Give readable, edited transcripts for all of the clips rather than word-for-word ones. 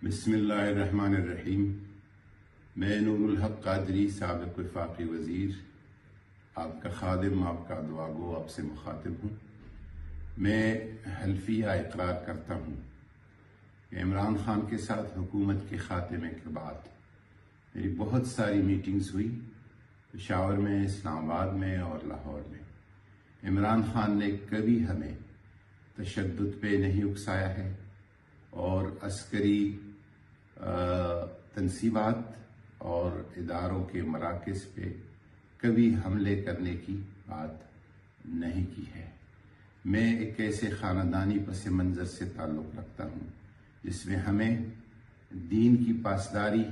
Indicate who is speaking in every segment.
Speaker 1: بسم اللہ الرحمن الرحیم۔ میں نور الحق قادری، سابق وفاقی وزیر، آپ کا خادم، آپ کا دعا گو، آپ سے مخاطب ہوں۔ میں حلفیہ اقرار کرتا ہوں کہ عمران خان کے ساتھ حکومت کے خاتمے کے بعد میری بہت ساری میٹنگز ہوئی، پشاور میں، اسلام آباد میں اور لاہور میں۔ عمران خان نے کبھی ہمیں تشدد پہ نہیں اکسایا ہے اور عسکری تنصیبات اور اداروں کے مراکز پہ کبھی حملے کرنے کی بات نہیں کی ہے۔ میں ایک ایسے خاندانی پس منظر سے تعلق رکھتا ہوں جس میں ہمیں دین کی پاسداری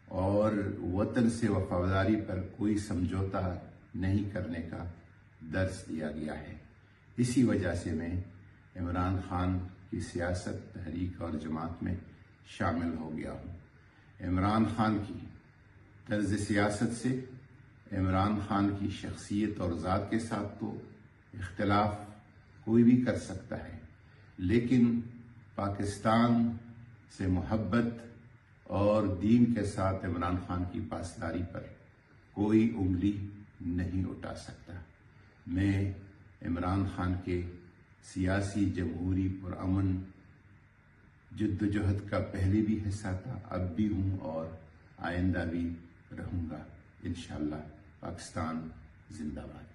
Speaker 1: اور وطن سے وفاداری پر کوئی سمجھوتا نہیں کرنے کا درس دیا گیا ہے۔ اسی وجہ سے میں عمران خان کی سیاست، تحریک اور جماعت میں شامل ہو گیا ہوں۔ عمران خان کی طرز سیاست سے، عمران خان کی شخصیت اور ذات کے ساتھ تو اختلاف کوئی بھی کر سکتا ہے، لیکن پاکستان سے محبت اور دین کے ساتھ عمران خان کی پاسداری پر کوئی انگلی نہیں اٹھا سکتا۔ میں عمران خان کے سیاسی، جمہوری، پرامن جدوجہد کا پہلے بھی حصہ تھا، اب بھی ہوں اور آئندہ بھی رہوں گا۔ انشاءاللہ۔ پاکستان زندہ باد۔